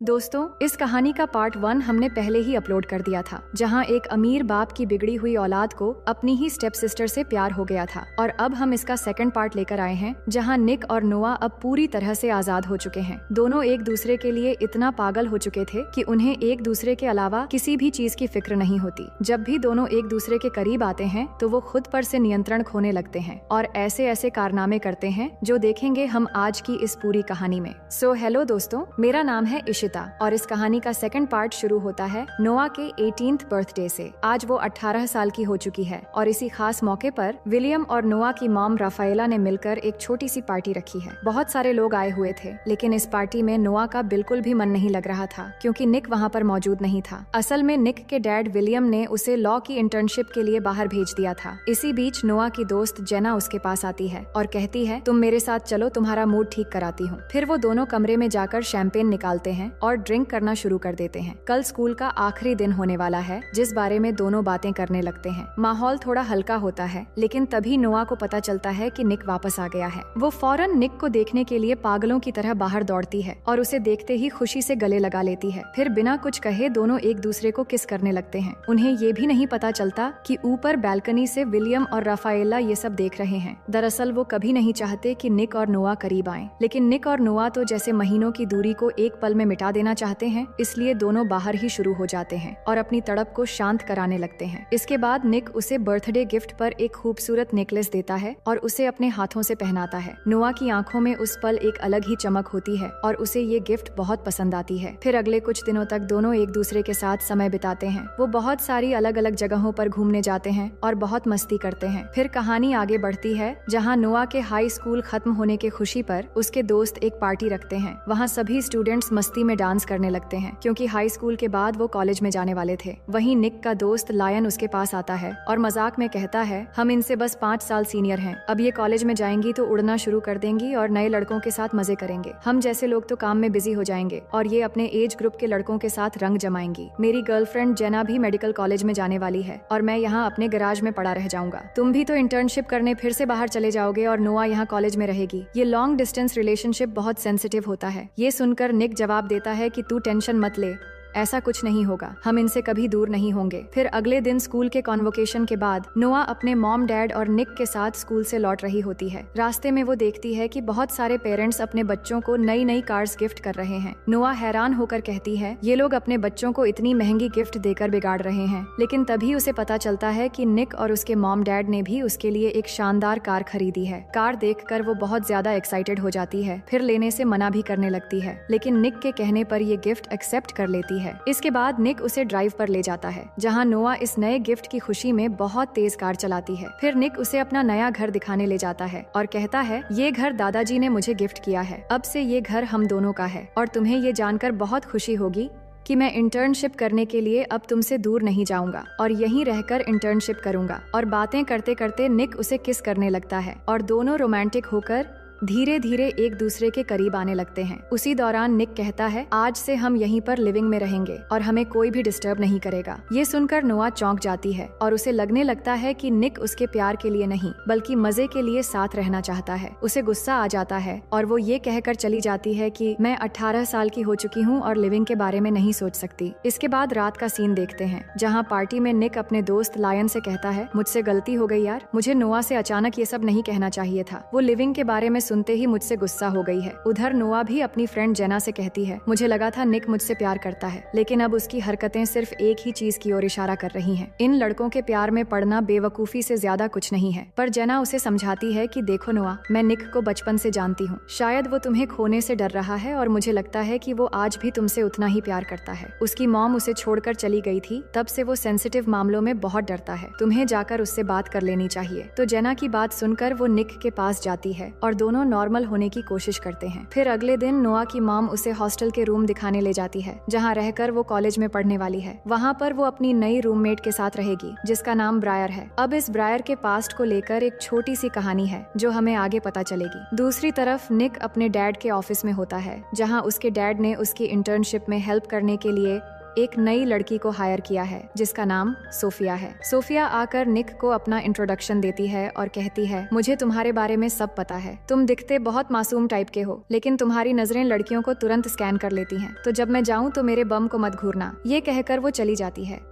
दोस्तों, इस कहानी का पार्ट 1 हमने पहले ही अपलोड कर दिया था, जहां एक अमीर बाप की बिगड़ी हुई औलाद को अपनी ही स्टेप सिस्टर से प्यार हो गया था। और अब हम इसका सेकंड पार्ट लेकर आए हैं, जहां निक और नोआ अब पूरी तरह से आजाद हो चुके हैं। दोनों एक दूसरे के लिए इतना पागल हो चुके थे कि उन्हें एक दूसरे के अलावा किसी भी चीज की फिक्र नहीं होती। जब भी दोनों एक दूसरे के करीब आते हैं तो वो खुद पर से नियंत्रण खोने लगते हैं और ऐसे ऐसे कारनामे करते हैं जो देखेंगे हम आज की इस पूरी कहानी में। सो हेलो दोस्तों, मेरा नाम है इशिता और इस कहानी का सेकंड पार्ट शुरू होता है नोआ के 18th बर्थडे से। आज वो 18 साल की हो चुकी है और इसी खास मौके पर विलियम और नोआ की मॉम राफाएला ने मिलकर एक छोटी सी पार्टी रखी है। बहुत सारे लोग आए हुए थे, लेकिन इस पार्टी में नोआ का बिल्कुल भी मन नहीं लग रहा था क्योंकि निक वहाँ पर मौजूद नहीं था। असल में निक के डैड विलियम ने उसे लॉ की इंटर्नशिप के लिए बाहर भेज दिया था। इसी बीच नोआ की दोस्त जेना उसके पास आती है और कहती है, तुम मेरे साथ चलो, तुम्हारा मूड ठीक कराती हूँ। फिर वो दोनों कमरे में जाकर शैंपेन निकालते हैं और ड्रिंक करना शुरू कर देते हैं। कल स्कूल का आखिरी दिन होने वाला है, जिस बारे में दोनों बातें करने लगते हैं। माहौल थोड़ा हल्का होता है, लेकिन तभी नोआ को पता चलता है कि निक वापस आ गया है। वो फौरन निक को देखने के लिए पागलों की तरह बाहर दौड़ती है और उसे देखते ही खुशी से गले लगा लेती है। फिर बिना कुछ कहे दोनों एक दूसरे को किस करने लगते हैं। उन्हें ये भी नहीं पता चलता कि ऊपर बैल्कनी से विलियम और राफाएला ये सब देख रहे हैं। दरअसल वो कभी नहीं चाहते कि निक और नोआ करीब आएं, लेकिन निक और नोआ तो जैसे महीनों की दूरी को एक पल में मिटा देना चाहते हैं, इसलिए दोनों बाहर ही शुरू हो जाते हैं और अपनी तड़प को शांत कराने लगते हैं। इसके बाद निक उसे बर्थडे गिफ्ट पर एक खूबसूरत नेकलेस देता है और उसे अपने हाथों से पहनाता है। नोआ की आंखों में उस पल एक अलग ही चमक होती है और उसे ये गिफ्ट बहुत पसंद आती है। फिर अगले कुछ दिनों तक दोनों एक दूसरे के साथ समय बिताते हैं। वो बहुत सारी अलग अलग जगहों पर घूमने जाते हैं और बहुत मस्ती करते हैं। फिर कहानी आगे बढ़ती है, जहाँ नोआ के हाई स्कूल खत्म होने की खुशी पर उसके दोस्त एक पार्टी रखते हैं। वहाँ सभी स्टूडेंट्स मस्ती में डांस करने लगते हैं क्योंकि हाई स्कूल के बाद वो कॉलेज में जाने वाले थे। वहीं निक का दोस्त लायन उसके पास आता है और मजाक में कहता है, हम इनसे बस 5 साल सीनियर हैं। अब ये कॉलेज में जाएंगी तो उड़ना शुरू कर देंगी और नए लड़कों के साथ मजे करेंगे। हम जैसे लोग तो काम में बिजी हो जाएंगे और ये अपने एज ग्रुप के लड़कों के साथ रंग जमाएंगी। मेरी गर्लफ्रेंड जेना भी मेडिकल कॉलेज में जाने वाली है और मैं यहाँ अपने गैराज में पड़ा रह जाऊंगा। तुम भी तो इंटर्नशिप करने फिर से बाहर चले जाओगे और नोआ यहाँ कॉलेज में रहेगी। ये लॉन्ग डिस्टेंस रिलेशनशिप बहुत सेंसिटिव होता है। ये सुनकर निक जवाब देता है कि तू टेंशन मत ले, ऐसा कुछ नहीं होगा, हम इनसे कभी दूर नहीं होंगे। फिर अगले दिन स्कूल के कॉन्वोकेशन के बाद नोआ अपने मॉम डैड और निक के साथ स्कूल से लौट रही होती है। रास्ते में वो देखती है कि बहुत सारे पेरेंट्स अपने बच्चों को नई नई कार्स गिफ्ट कर रहे हैं। नोआ हैरान होकर कहती है, ये लोग अपने बच्चों को इतनी महंगी गिफ्ट देकर बिगाड़ रहे हैं। लेकिन तभी उसे पता चलता है कि निक और उसके मॉम डैड ने भी उसके लिए एक शानदार कार खरीदी है। कार देखकर वो बहुत ज्यादा एक्साइटेड हो जाती है, फिर लेने से मना भी करने लगती है, लेकिन निक के कहने पर ये गिफ्ट एक्सेप्ट कर लेती है। इसके बाद निक उसे ड्राइव पर ले जाता है, जहां नोआ इस नए गिफ्ट की खुशी में बहुत तेज कार चलाती है। फिर निक उसे अपना नया घर दिखाने ले जाता है और कहता है, ये घर दादाजी ने मुझे गिफ्ट किया है। अब से ये घर हम दोनों का है और तुम्हें ये जानकर बहुत खुशी होगी कि मैं इंटर्नशिप करने के लिए अब तुमसे दूर नहीं जाऊंगा और यहीं रहकर इंटर्नशिप करूंगा। और बातें करते करते निक उसे किस करने लगता है और दोनों रोमांटिक होकर धीरे धीरे एक दूसरे के करीब आने लगते हैं। उसी दौरान निक कहता है, आज से हम यहीं पर लिविंग में रहेंगे और हमें कोई भी डिस्टर्ब नहीं करेगा। ये सुनकर नोआ चौंक जाती है और उसे लगने लगता है कि निक उसके प्यार के लिए नहीं बल्कि मजे के लिए साथ रहना चाहता है। उसे गुस्सा आ जाता है और वो ये कहकर चली जाती है कि मैं 18 साल की हो चुकी हूँ और लिविंग के बारे में नहीं सोच सकती। इसके बाद रात का सीन देखते हैं, जहाँ पार्टी में निक अपने दोस्त लायन से कहता है, मुझसे गलती हो गई यार, मुझे नोआ से अचानक ये सब नहीं कहना चाहिए था। वो लिविंग के बारे में सुनते ही मुझसे गुस्सा हो गई है। उधर नोआ भी अपनी फ्रेंड जेना से कहती है, मुझे लगा था निक मुझसे प्यार करता है, लेकिन अब उसकी हरकतें सिर्फ एक ही चीज की ओर इशारा कर रही हैं। इन लड़कों के प्यार में पड़ना बेवकूफी से ज्यादा कुछ नहीं है। पर जेना उसे समझाती है कि देखो नोआ, मैं निक को बचपन से जानती हूँ, शायद वो तुम्हें खोने से डर रहा है और मुझे लगता है कि वो आज भी तुमसे उतना ही प्यार करता है। उसकी मॉम उसे छोड़कर चली गई थी, तब से वो सेंसिटिव मामलों में बहुत डरता है। तुम्हें जाकर उससे बात कर लेनी चाहिए। तो जेना की बात सुनकर वो निक के पास जाती है और दोनों नॉर्मल होने की कोशिश करते हैं। फिर अगले दिन नोआ की मॉम उसे हॉस्टल के रूम दिखाने ले जाती है, जहाँ रहकर वो कॉलेज में पढ़ने वाली है। वहाँ पर वो अपनी नई रूममेट के साथ रहेगी, जिसका नाम ब्रायर है। अब इस ब्रायर के पास्ट को लेकर एक छोटी सी कहानी है जो हमें आगे पता चलेगी। दूसरी तरफ निक अपने डैड के ऑफिस में होता है, जहाँ उसके डैड ने उसकी इंटर्नशिप में हेल्प करने के लिए एक नई लड़की को हायर किया है जिसका नाम सोफिया है। सोफिया आकर निक को अपना इंट्रोडक्शन देती है और कहती है, मुझे तुम्हारे बारे में सब पता है। तुम दिखते बहुत मासूम टाइप के हो, लेकिन तुम्हारी नजरें लड़कियों को तुरंत स्कैन कर लेती हैं। तो जब मैं जाऊं तो मेरे बम को मत घूरना। ये कहकर वो चली जाती है।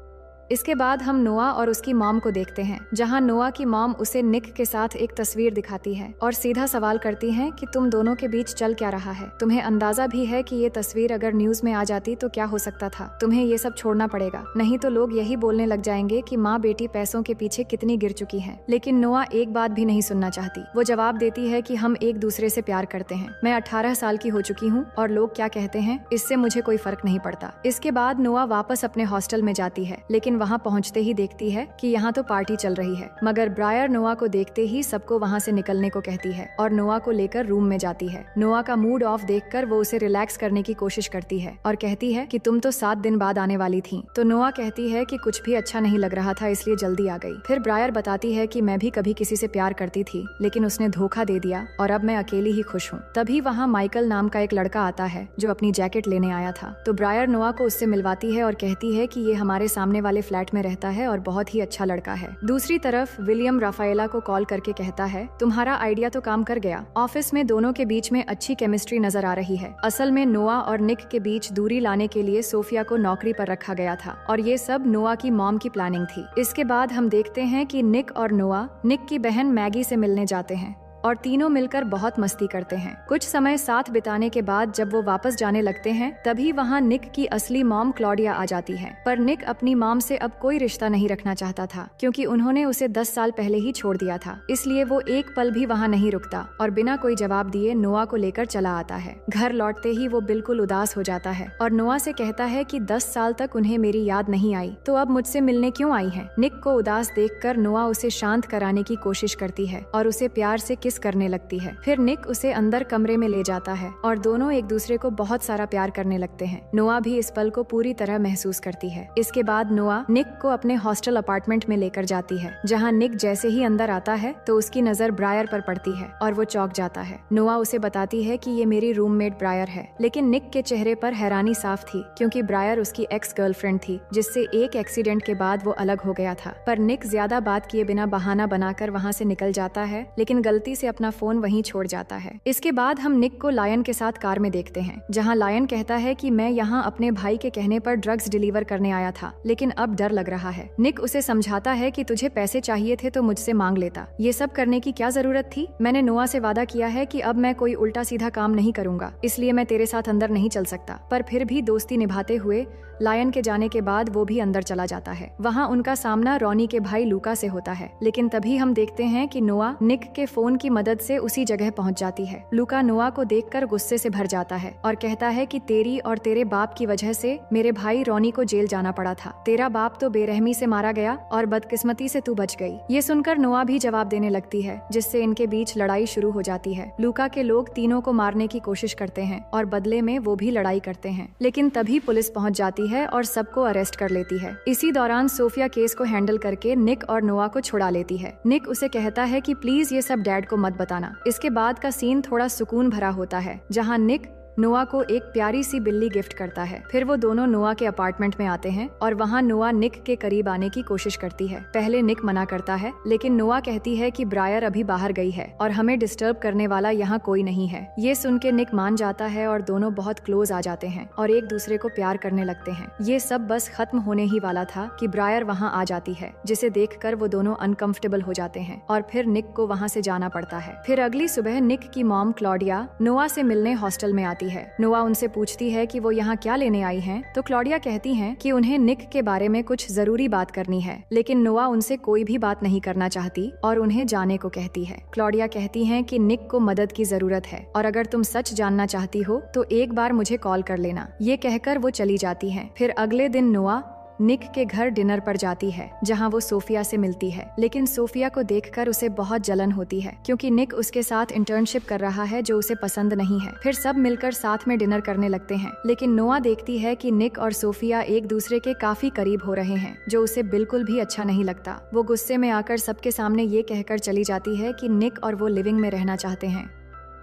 इसके बाद हम नोआ और उसकी मॉम को देखते हैं, जहां नोआ की मॉम उसे निक के साथ एक तस्वीर दिखाती है और सीधा सवाल करती है कि तुम दोनों के बीच चल क्या रहा है। तुम्हें अंदाजा भी है कि ये तस्वीर अगर न्यूज में आ जाती तो क्या हो सकता था। तुम्हें ये सब छोड़ना पड़ेगा, नहीं तो लोग यही बोलने लग जाएंगे कि माँ बेटी पैसों के पीछे कितनी गिर चुकी है। लेकिन नोआ एक बात भी नहीं सुनना चाहती। वो जवाब देती है कि हम एक दूसरे से प्यार करते हैं। मैं 18 साल की हो चुकी हूँ और लोग क्या कहते हैं इससे मुझे कोई फर्क नहीं पड़ता। इसके बाद नोआ वापस अपने हॉस्टल में जाती है, लेकिन वहाँ पहुँचते ही देखती है कि यहाँ तो पार्टी चल रही है। मगर ब्रायर नोआ को देखते ही सबको वहाँ से निकलने को कहती है और नोआ को लेकर रूम में जाती है। नोआ का मूड ऑफ देखकर वो उसे रिलैक्स करने की कोशिश करती है और कहती है कि तुम तो 7 दिन बाद आने वाली थी। तो नोआ कहती है कि कुछ भी अच्छा नहीं लग रहा था, इसलिए जल्दी आ गई। फिर ब्रायर बताती है कि मैं भी कभी किसी से प्यार करती थी, लेकिन उसने धोखा दे दिया और अब मैं अकेली ही खुश हूँ। तभी वहाँ माइकल नाम का एक लड़का आता है जो अपनी जैकेट लेने आया था। तो ब्रायर नोआ को उससे मिलवाती है और कहती है कि ये हमारे सामने वाले फ्लैट में रहता है और बहुत ही अच्छा लड़का है। दूसरी तरफ विलियम राफाएला को कॉल करके कहता है, तुम्हारा आइडिया तो काम कर गया। ऑफिस में दोनों के बीच में अच्छी केमिस्ट्री नजर आ रही है। असल में नोआ और निक के बीच दूरी लाने के लिए सोफिया को नौकरी पर रखा गया था और ये सब नोआ की मॉम की प्लानिंग थी। इसके बाद हम देखते हैं कि निक और नोआ निक की बहन मैगी से मिलने जाते हैं और तीनों मिलकर बहुत मस्ती करते हैं। कुछ समय साथ बिताने के बाद जब वो वापस जाने लगते हैं, तभी वहाँ निक की असली मॉम क्लॉडिया आ जाती है। पर निक अपनी मॉम से अब कोई रिश्ता नहीं रखना चाहता था, क्योंकि उन्होंने उसे 10 साल पहले ही छोड़ दिया था। इसलिए वो एक पल भी वहाँ नहीं रुकता और बिना कोई जवाब दिए नोआ को लेकर चला आता है। घर लौटते ही वो बिल्कुल उदास हो जाता है और नोआ से कहता है कि 10 साल तक उन्हें मेरी याद नहीं आई, तो अब मुझसे मिलने क्यों आई है। निक को उदास देखकर नोआ उसे शांत कराने की कोशिश करती है और उसे प्यार से किस करने लगती है। फिर निक उसे अंदर कमरे में ले जाता है और दोनों एक दूसरे को बहुत सारा प्यार करने लगते हैं। नोआ भी इस पल को पूरी तरह महसूस करती है। इसके बाद नोआ निक को अपने हॉस्टल अपार्टमेंट में लेकर जाती है, जहां निक जैसे ही अंदर आता है तो उसकी नजर ब्रायर पर पड़ती है और वो चौंक जाता है। नोआ उसे बताती है कि ये मेरी रूममेट ब्रायर है, लेकिन निक के चेहरे पर हैरानी साफ थी, क्योंकि ब्रायर उसकी एक्स गर्लफ्रेंड थी, जिससे एक एक्सीडेंट के बाद वो अलग हो गया था। पर निक ज्यादा बात किए बिना बहाना बनाकर वहाँ से निकल जाता है, लेकिन गलती से अपना फोन वहीं छोड़ जाता है। इसके बाद हम निक को लायन के साथ कार में देखते हैं, जहां लायन कहता है कि मैं यहाँ अपने भाई के कहने पर ड्रग्स डिलीवर करने आया था, लेकिन अब डर लग रहा है। निक उसे समझाता है कि तुझे पैसे चाहिए थे तो मुझसे मांग लेता, ये सब करने की क्या जरूरत थी। मैंने नोआ से वादा किया है कि अब मैं कोई उल्टा सीधा काम नहीं करूंगा, इसलिए मैं तेरे साथ अंदर नहीं चल सकता। पर फिर भी दोस्ती निभाते हुए लायन के जाने के बाद वो भी अंदर चला जाता है। वहाँ उनका सामना रॉनी के भाई लूका से होता है, लेकिन तभी हम देखते हैं कि नोआ निक के फोन की मदद से उसी जगह पहुँच जाती है। लूका नोआ को देखकर गुस्से से भर जाता है और कहता है कि तेरी और तेरे बाप की वजह से मेरे भाई रॉनी को जेल जाना पड़ा था। तेरा बाप तो बेरहमी से मारा गया और बदकिस्मती से तू बच गई। ये सुनकर नोआ भी जवाब देने लगती है, जिससे इनके बीच लड़ाई शुरू हो जाती है। लूका के लोग तीनों को मारने की कोशिश करते हैं और बदले में वो भी लड़ाई करते हैं, लेकिन तभी पुलिस पहुंच जाती है और सबको अरेस्ट कर लेती है। इसी दौरान सोफिया केस को हैंडल करके निक और नोआ को छुड़ा लेती है। निक उसे कहता है कि प्लीज ये सब डैड को मत बताना। इसके बाद का सीन थोड़ा सुकून भरा होता है, जहाँ निक नोआ को एक प्यारी सी बिल्ली गिफ्ट करता है। फिर वो दोनों नोआ के अपार्टमेंट में आते हैं और वहाँ नोआ निक के करीब आने की कोशिश करती है। पहले निक मना करता है, लेकिन नोआ कहती है कि ब्रायर अभी बाहर गई है और हमें डिस्टर्ब करने वाला यहाँ कोई नहीं है। ये सुन के निक मान जाता है और दोनों बहुत क्लोज आ जाते हैं और एक दूसरे को प्यार करने लगते हैं। ये सब बस खत्म होने ही वाला था कि ब्रायर वहाँ आ जाती है, जिसे देखकर वो दोनों अनकंफर्टेबल हो जाते हैं और फिर निक को वहाँ से जाना पड़ता है। फिर अगली सुबह निक की मॉम क्लॉडिया नोआ से मिलने हॉस्टल में आती है। नोआ उनसे पूछती है कि वो यहाँ क्या लेने आई हैं, तो क्लॉडिया कहती हैं कि उन्हें निक के बारे में कुछ जरूरी बात करनी है, लेकिन नोआ उनसे कोई भी बात नहीं करना चाहती और उन्हें जाने को कहती है। क्लॉडिया कहती हैं कि निक को मदद की जरूरत है और अगर तुम सच जानना चाहती हो तो एक बार मुझे कॉल कर लेना। ये कहकर वो चली जाती हैं। फिर अगले दिन नोआ निक के घर डिनर पर जाती है, जहां वो सोफिया से मिलती है, लेकिन सोफिया को देखकर उसे बहुत जलन होती है, क्योंकि निक उसके साथ इंटर्नशिप कर रहा है जो उसे पसंद नहीं है। फिर सब मिलकर साथ में डिनर करने लगते हैं, लेकिन नोआ देखती है कि निक और सोफिया एक दूसरे के काफी करीब हो रहे हैं, जो उसे बिल्कुल भी अच्छा नहीं लगता। वो गुस्से में आकर सबके सामने ये कहकर चली जाती है कि निक और वो लिविंग में रहना चाहते हैं।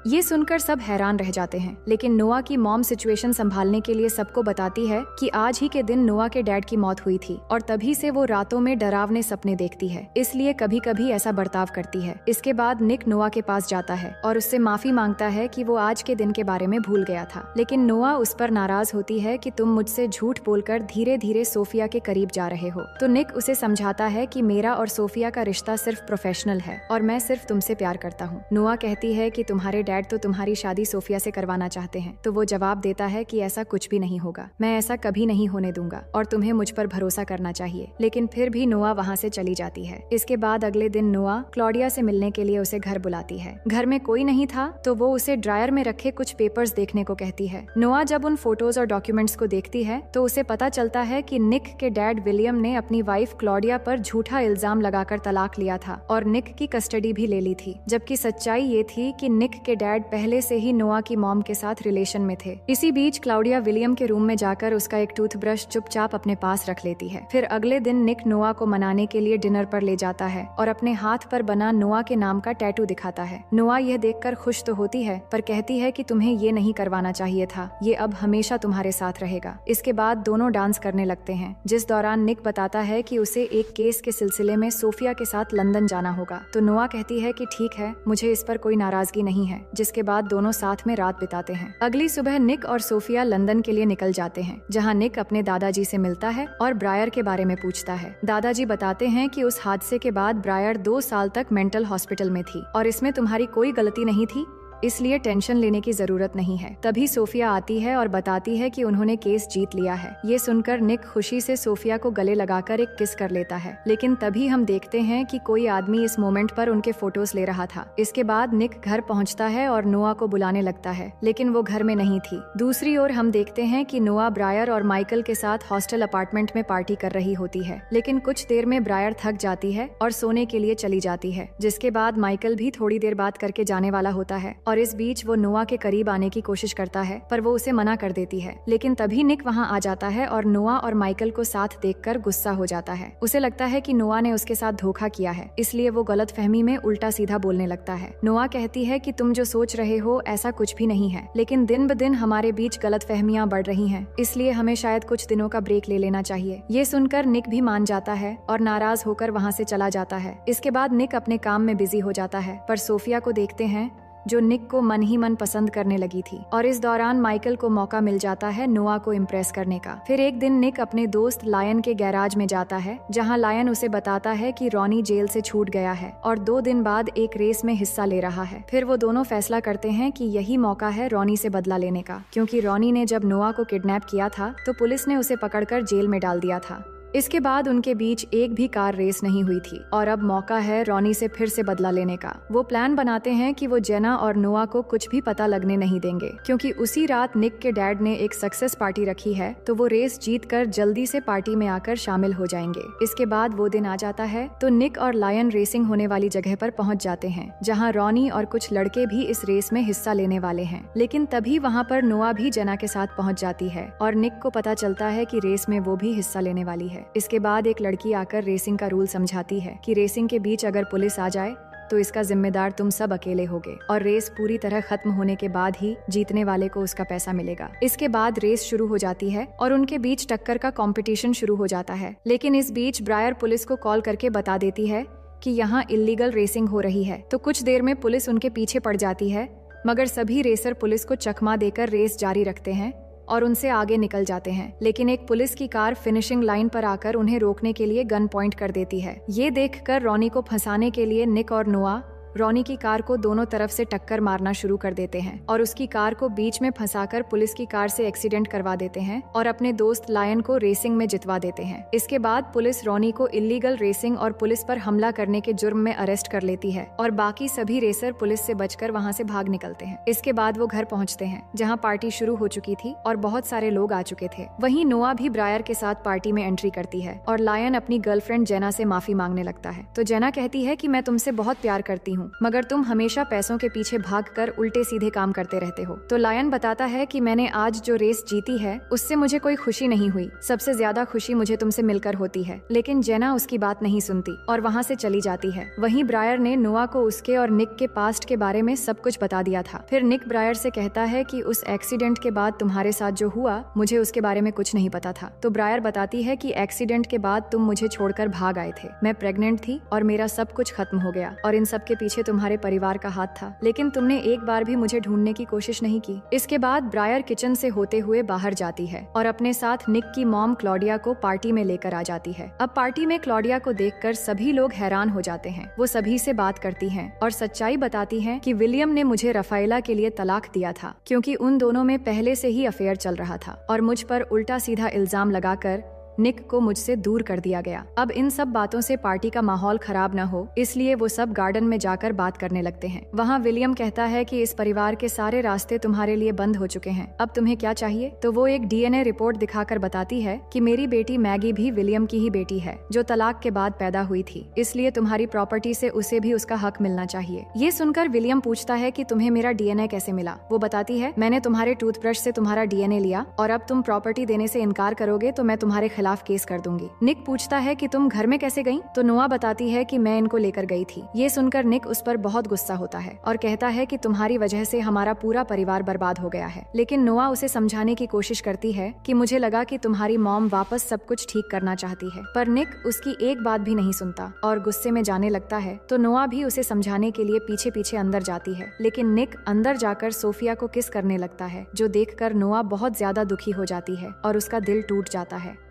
ये सुनकर सब हैरान रह जाते हैं, लेकिन नोआ की मॉम सिचुएशन संभालने के लिए सबको बताती है कि आज ही के दिन नोआ के डैड की मौत हुई थी और तभी से वो रातों में डरावने सपने देखती है, इसलिए कभी कभी ऐसा बर्ताव करती है। इसके बाद निक नोआ के पास जाता है और उससे माफी मांगता है कि वो आज के दिन के बारे में भूल गया था, लेकिन नोआ उस पर नाराज होती है कि तुम मुझसे झूठ बोलकर धीरे धीरे सोफिया के करीब जा रहे हो। तो निक उसे समझाता है कि मेरा और सोफिया का रिश्ता सिर्फ प्रोफेशनल है और मैं सिर्फ तुमसे प्यार करता हूँ। नोआ कहती है कि तुम्हारे डैड तो तुम्हारी शादी सोफिया से करवाना चाहते हैं, तो वो जवाब देता है कि ऐसा कुछ भी नहीं होगा, मैं ऐसा कभी नहीं होने दूंगा और तुम्हें मुझ पर भरोसा करना चाहिए। लेकिन फिर भी नोआ वहाँ से चली जाती है। इसके बाद अगले दिन नोआ क्लॉडिया से मिलने के लिए उसे घर बुलाती है। घर में कोई नहीं था तो वो उसे ड्रायर में रखे कुछ पेपर्स देखने को कहती है। नोआ जब उन फोटोज और डॉक्यूमेंट्स को देखती है तो उसे पता चलता है कि निक के डैड विलियम ने अपनी वाइफ क्लॉडिया पर झूठा इल्जाम लगाकर तलाक लिया था और निक की कस्टडी भी ले ली थी, जबकि सच्चाई ये थी कि निक के डैड पहले से ही नोआ की मॉम के साथ रिलेशन में थे। इसी बीच क्लाउडिया विलियम के रूम में जाकर उसका एक टूथब्रश चुपचाप अपने पास रख लेती है। फिर अगले दिन निक नोआ को मनाने के लिए डिनर पर ले जाता है और अपने हाथ पर बना नोआ के नाम का टैटू दिखाता है। नोआ यह देखकर खुश तो होती है पर कहती है कि तुम्हें ये नहीं करवाना चाहिए था, ये अब हमेशा तुम्हारे साथ रहेगा। इसके बाद दोनों डांस करने लगते हैं, जिस दौरान निक बताता है कि उसे एक केस के सिलसिले में सोफिया के साथ लंदन जाना होगा। तो नोआ कहती है कि ठीक है, मुझे इस पर कोई नाराजगी नहीं है, जिसके बाद दोनों साथ में रात बिताते हैं। अगली सुबह निक और सोफिया लंदन के लिए निकल जाते हैं, जहां निक अपने दादाजी से मिलता है और ब्रायर के बारे में पूछता है। दादाजी बताते हैं कि उस हादसे के बाद ब्रायर 2 साल तक मेंटल हॉस्पिटल में थी और इसमें तुम्हारी कोई गलती नहीं थी, इसलिए टेंशन लेने की जरूरत नहीं है। तभी सोफिया आती है और बताती है कि उन्होंने केस जीत लिया है। ये सुनकर निक खुशी से सोफिया को गले लगाकर एक किस कर लेता है, लेकिन तभी हम देखते हैं कि कोई आदमी इस मोमेंट पर उनके फोटोज ले रहा था। इसके बाद निक घर पहुंचता है और नोआ को बुलाने लगता है, लेकिन वो घर में नहीं थी। दूसरी ओर हम देखते हैं कि नोआ ब्रायर और माइकल के साथ हॉस्टल अपार्टमेंट में पार्टी कर रही होती है, लेकिन कुछ देर में ब्रायर थक जाती है और सोने के लिए चली जाती है, जिसके बाद माइकल भी थोड़ी देर बात करके जाने वाला होता है और इस बीच वो नोआ के करीब आने की कोशिश करता है पर वो उसे मना कर देती है। लेकिन तभी निक वहाँ आ जाता है और नोआ और माइकल को साथ देखकर गुस्सा हो जाता है। उसे लगता है कि नोआ ने उसके साथ धोखा किया है, इसलिए वो गलतफहमी में उल्टा सीधा बोलने लगता है। नोआ कहती है कि तुम जो सोच रहे हो ऐसा कुछ भी नहीं है, लेकिन दिन ब दिन हमारे बीच गलतफहमियां बढ़ रही हैं, इसलिए हमें शायद कुछ दिनों का ब्रेक ले लेना चाहिए। ये सुनकर निक भी मान जाता है और नाराज होकर वहाँ से चला जाता है। इसके बाद निक अपने काम में बिजी हो जाता है, पर सोफिया को देखते हैं जो निक को मन ही मन पसंद करने लगी थी और इस दौरान माइकल को मौका मिल जाता है नोआ को इम्प्रेस करने का। फिर एक दिन निक अपने दोस्त लायन के गैराज में जाता है, जहां लायन उसे बताता है कि रॉनी जेल से छूट गया है और 2 दिन बाद एक रेस में हिस्सा ले रहा है। फिर वो दोनों फैसला करते हैं कि यही मौका है रॉनी से बदला लेने का, क्योंकि रॉनी ने जब नोआ को किडनैप किया था तो पुलिस ने उसे पकड़कर जेल में डाल दिया था। इसके बाद उनके बीच एक भी कार रेस नहीं हुई थी और अब मौका है रॉनी से फिर से बदला लेने का। वो प्लान बनाते हैं कि वो जेना और नोआ को कुछ भी पता लगने नहीं देंगे, क्योंकि उसी रात निक के डैड ने एक सक्सेस पार्टी रखी है, तो वो रेस जीत कर जल्दी से पार्टी में आकर शामिल हो जाएंगे। इसके बाद वो दिन आ जाता है तो निक और लायन रेसिंग होने वाली जगह पर पहुंच जाते हैं, जहां रॉनी और कुछ लड़के भी इस रेस में हिस्सा लेने वाले हैं। लेकिन तभी वहां पर नोआ भी जेना के साथ पहुंच जाती है और निक को पता चलता है कि रेस में वो भी हिस्सा लेने वाली है। इसके बाद एक लड़की आकर रेसिंग का रूल समझाती है कि रेसिंग के बीच अगर पुलिस आ जाए तो इसका जिम्मेदार तुम सब अकेले होगे और रेस पूरी तरह खत्म होने के बाद ही जीतने वाले को उसका पैसा मिलेगा। इसके बाद रेस शुरू हो जाती है और उनके बीच टक्कर का कंपटीशन शुरू हो जाता है। लेकिन इस बीच ब्रायर पुलिस को कॉल करके बता देती है कि यहाँ इल्लीगल रेसिंग हो रही है, तो कुछ देर में पुलिस उनके पीछे पड़ जाती है, मगर सभी रेसर पुलिस को चकमा देकर रेस जारी रखते हैं और उनसे आगे निकल जाते हैं। लेकिन एक पुलिस की कार फिनिशिंग लाइन पर आकर उन्हें रोकने के लिए गन पॉइंट कर देती है। ये देखकर रॉनी को फंसाने के लिए निक और नोआ रॉनी की कार को दोनों तरफ से टक्कर मारना शुरू कर देते हैं और उसकी कार को बीच में फंसाकर पुलिस की कार से एक्सीडेंट करवा देते हैं और अपने दोस्त लायन को रेसिंग में जितवा देते हैं। इसके बाद पुलिस रॉनी को इल्लीगल रेसिंग और पुलिस पर हमला करने के जुर्म में अरेस्ट कर लेती है और बाकी सभी रेसर पुलिस से बचकर वहां से भाग निकलते हैं। इसके बाद वो घर पहुंचते हैं, जहां पार्टी शुरू हो चुकी थी और बहुत सारे लोग आ चुके थे। वहीं नोआ भी ब्रायर के साथ पार्टी में एंट्री करती है और लायन अपनी गर्लफ्रेंड जेना से माफी मांगने लगता है। तो जेना कहती है कि मैं तुमसे बहुत प्यार करती हूँ हूँ, मगर तुम हमेशा पैसों के पीछे भागकर उल्टे सीधे काम करते रहते हो। तो लायन बताता है कि मैंने आज जो रेस जीती है उससे मुझे कोई खुशी नहीं हुई, सबसे ज्यादा खुशी मुझे तुमसे मिलकर होती है। लेकिन जेना उसकी बात नहीं सुनती और वहाँ से चली जाती है। वहीं ब्रायर ने नोआ को उसके और निक के पास्ट के बारे में सब कुछ बता दिया था। फिर निक ब्रायर से कहता है कि उस एक्सीडेंट के बाद तुम्हारे साथ जो हुआ मुझे उसके बारे में कुछ नहीं पता था। तो ब्रायर बताती है कि एक्सीडेंट के बाद तुम मुझे छोड़कर भाग आए थे, मैं प्रेग्नेंट थी और मेरा सब कुछ खत्म हो गया और इन सब के पीछे तुम्हारे परिवार का हाथ था, लेकिन तुमने एक बार भी मुझे ढूंढने की कोशिश नहीं की। इसके बाद ब्रायर किचन से होते हुए बाहर जाती है और अपने साथ निक की मॉम क्लॉडिया को पार्टी में लेकर आ जाती है। अब पार्टी में क्लॉडिया को देखकर सभी लोग हैरान हो जाते हैं। वो सभी से बात करती हैं और सच्चाई बताती हैं कि विलियम ने मुझे रफाएला के लिए तलाक दिया था, क्योंकि उन दोनों में पहले से ही अफेयर चल रहा था और मुझ पर उल्टा सीधा इल्जाम लगाकर निक को मुझसे दूर कर दिया गया। अब इन सब बातों से पार्टी का माहौल खराब न हो, इसलिए वो सब गार्डन में जाकर बात करने लगते हैं। वहाँ विलियम कहता है कि इस परिवार के सारे रास्ते तुम्हारे लिए बंद हो चुके हैं, अब तुम्हें क्या चाहिए। तो वो एक डीएनए रिपोर्ट दिखाकर बताती है कि मेरी बेटी मैगी भी विलियम की ही बेटी है, जो तलाक के बाद पैदा हुई थी, इसलिए तुम्हारी प्रॉपर्टी से उसे भी उसका हक मिलना चाहिए। ये सुनकर विलियम पूछता है कि तुम्हें मेरा डीएनए कैसे मिला। वो बताती है, मैंने तुम्हारे टूथब्रश से तुम्हारा डीएनए लिया और अब तुम प्रॉपर्टी देने से इनकार करोगे तो मैं तुम्हारे खिलाफ केस कर दूंगी। निक पूछता है कि तुम घर में कैसे गई। तो नोआ बताती है कि मैं इनको लेकर गई थी। ये सुनकर निक उस पर बहुत गुस्सा होता है और कहता है कि तुम्हारी वजह से हमारा पूरा परिवार बर्बाद हो गया है। लेकिन नोआ उसे समझाने की कोशिश करती है कि मुझे लगा कि तुम्हारी मॉम वापस सब कुछ ठीक करना चाहती है, पर निक उसकी एक बात भी नहीं सुनता और गुस्से में जाने लगता है। तो नोआ भी उसे समझाने के लिए पीछे पीछे अंदर जाती है, लेकिन निक अंदर जाकर सोफिया को किस करने लगता है, जो देखकर नोआ बहुत ज्यादा दुखी हो जाती है और उसका दिल टूट जाता है।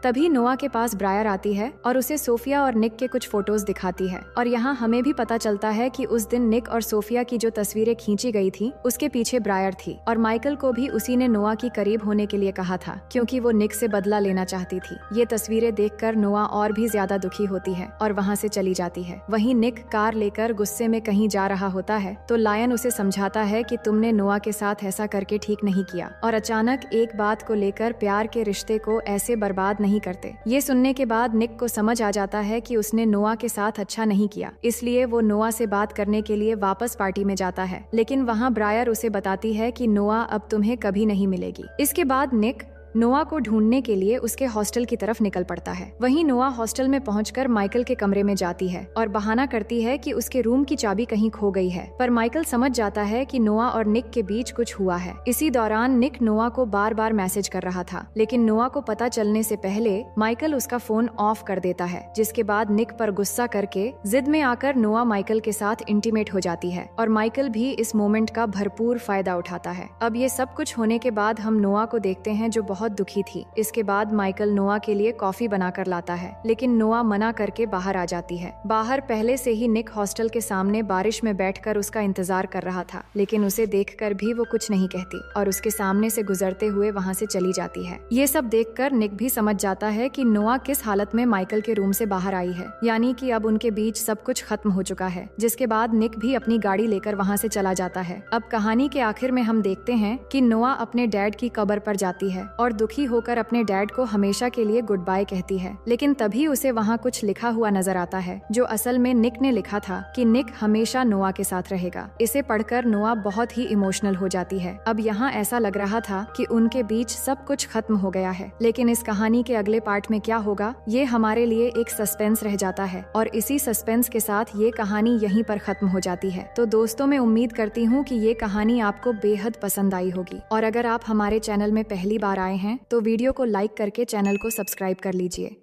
तभी नोआ के पास ब्रायर आती है और उसे सोफिया और निक के कुछ फोटोज दिखाती है और यहाँ हमें भी पता चलता है कि उस दिन निक और सोफिया की जो तस्वीरें खींची गई थी उसके पीछे ब्रायर थी और माइकल को भी उसी ने नोआ की करीब होने के लिए कहा था, क्योंकि वो निक से बदला लेना चाहती थी। ये तस्वीरें देखकर नोआ और भी ज्यादा दुखी होती है और वहाँ से चली जाती है। वहीं निक कार लेकर गुस्से में कहीं जा रहा होता है तो लायन उसे समझाता है कि तुमने नोआ के साथ ऐसा करके ठीक नहीं किया और अचानक एक बात को लेकर प्यार के रिश्ते को ऐसे बर्बाद नहीं करते। ये सुनने के बाद निक को समझ आ जाता है कि उसने नोआ के साथ अच्छा नहीं किया, इसलिए वो नोआ से बात करने के लिए वापस पार्टी में जाता है। लेकिन वहाँ ब्रायर उसे बताती है कि नोआ अब तुम्हें कभी नहीं मिलेगी। इसके बाद निक नोआ को ढूंढने के लिए उसके हॉस्टल की तरफ निकल पड़ता है। वहीं नोआ हॉस्टल में पहुंचकर माइकल के कमरे में जाती है और बहाना करती है कि उसके रूम की चाबी कहीं खो गई है, पर माइकल समझ जाता है कि नोआ और निक के बीच कुछ हुआ है। इसी दौरान निक नोआ को बार बार मैसेज कर रहा था, लेकिन नोआ को पता चलने से पहले माइकल उसका फोन ऑफ कर देता है, जिसके बाद निक पर गुस्सा करके जिद में आकर नोआ माइकल के साथ इंटीमेट हो जाती है और माइकल भी इस मोमेंट का भरपूर फायदा उठाता है। अब ये सब कुछ होने के बाद हम नोआ को देखते हैं जो बहुत दुखी थी। इसके बाद माइकल नोआ के लिए कॉफी बनाकर लाता है, लेकिन नोआ मना करके बाहर आ जाती है। बाहर पहले से ही निक हॉस्टल के सामने बारिश में बैठकर उसका इंतजार कर रहा था, लेकिन उसे देखकर भी वो कुछ नहीं कहती और उसके सामने से गुजरते हुए वहाँ से चली जाती है। ये सब देखकर निक भी समझ जाता है कि नोआ किस हालत में माइकल के रूम से बाहर आई है, यानी कि अब उनके बीच सब कुछ खत्म हो चुका है। जिसके बाद निक भी अपनी गाड़ी लेकर वहाँ से चला जाता है। अब कहानी के आखिर में हम देखते हैं कि नोआ अपने डैड की कब्र पर जाती है और दुखी होकर अपने डैड को हमेशा के लिए गुड बाय कहती है, लेकिन तभी उसे वहाँ कुछ लिखा हुआ नजर आता है जो असल में निक ने लिखा था कि निक हमेशा नोआ के साथ रहेगा। इसे पढ़कर नोआ बहुत ही इमोशनल हो जाती है। अब यहाँ ऐसा लग रहा था कि उनके बीच सब कुछ खत्म हो गया है, लेकिन इस कहानी के अगले पार्ट में क्या होगा ये हमारे लिए एक सस्पेंस रह जाता है और इसी सस्पेंस के साथ ये कहानी यहीं पर खत्म हो जाती है। तो दोस्तों, मैं उम्मीद करती हूँ कि ये कहानी आपको बेहद पसंद आई होगी और अगर आप हमारे चैनल में पहली बार आए हैं तो वीडियो को लाइक करके चैनल को सब्सक्राइब कर लीजिए।